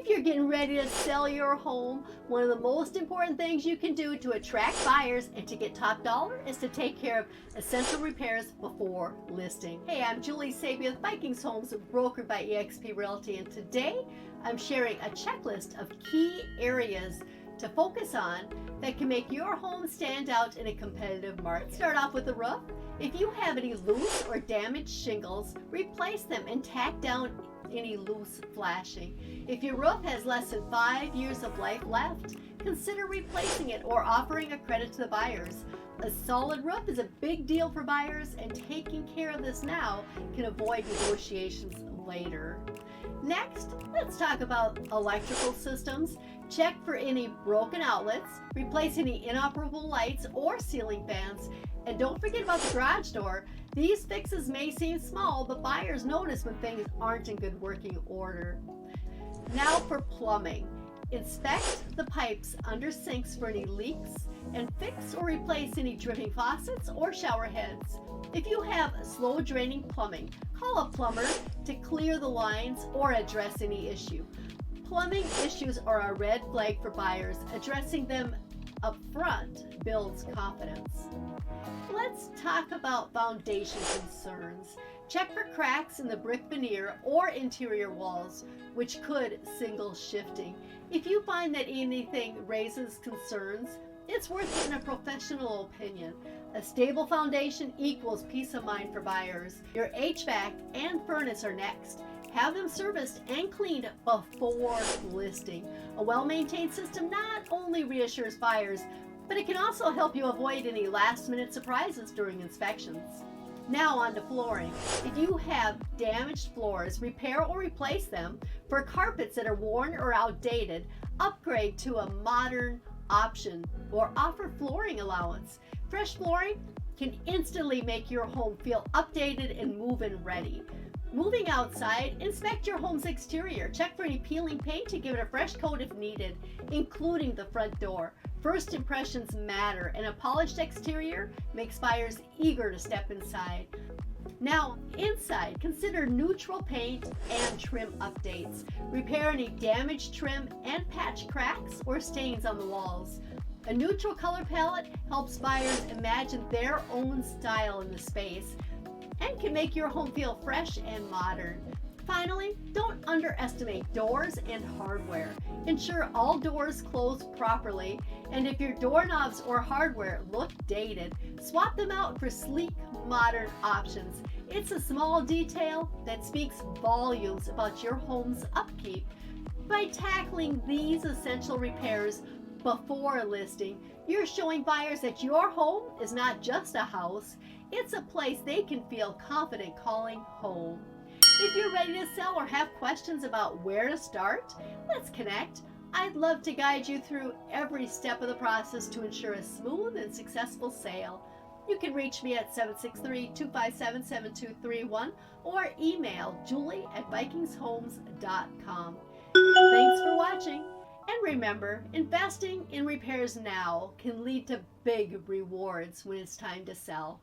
If you're getting ready to sell your home, one of the most important things you can do to attract buyers and to get top dollar is to take care of essential repairs before listing. Hey, I'm Julie Sabby with Vikings Homes, brokered by eXp Realty, and today I'm sharing a checklist of key areas to focus on that can make your home stand out in a competitive market. Start off with the roof. If you have any loose or damaged shingles, replace them and tack down any loose flashing. If your roof has less than 5 years of life left, consider replacing it or offering a credit to the buyers. A solid roof is a big deal for buyers, and taking care of this now can avoid negotiations later. Next, let's talk about electrical systems. Check for any broken outlets, replace any inoperable lights or ceiling fans, and don't forget about the garage door. These fixes may seem small, but buyers notice when things aren't in good working order. Now for plumbing. Inspect the pipes under sinks for any leaks and fix or replace any dripping faucets or shower heads. If you have slow draining plumbing, call a plumber to clear the lines or address any issue. Plumbing issues are a red flag for buyers. Addressing them up front builds confidence. Let's talk about foundation concerns. Check for cracks in the brick veneer or interior walls, which could signal shifting. If you find that anything raises concerns, it's worth getting a professional opinion. A stable foundation equals peace of mind for buyers. Your HVAC and furnace are next. Have them serviced and cleaned before listing. A well-maintained system not only reassures buyers, but it can also help you avoid any last-minute surprises during inspections. Now on to flooring. If you have damaged floors, repair or replace them. For carpets that are worn or outdated, upgrade to a modern option or offer flooring allowance. Fresh flooring can instantly make your home feel updated and move-in ready. Moving outside, inspect your home's exterior. Check for any peeling paint to give it a fresh coat if needed, including the front door. First impressions matter, and a polished exterior makes buyers eager to step inside. Now, inside, consider neutral paint and trim updates. Repair any damaged trim and patch cracks or stains on the walls. A neutral color palette helps buyers imagine their own style in the space and can make your home feel fresh and modern. Finally, don't underestimate doors and hardware. Ensure all doors close properly, and if your doorknobs or hardware look dated, swap them out for sleek, modern options. It's a small detail that speaks volumes about your home's upkeep. By tackling these essential repairs before listing, you're showing buyers that your home is not just a house, it's a place they can feel confident calling home. If you're ready to sell or have questions about where to start, let's connect. I'd love to guide you through every step of the process to ensure a smooth and successful sale. You can reach me at 763-257-7231 or email julie@vikingshomes.com. Thanks for watching. And remember, investing in repairs now can lead to big rewards when it's time to sell.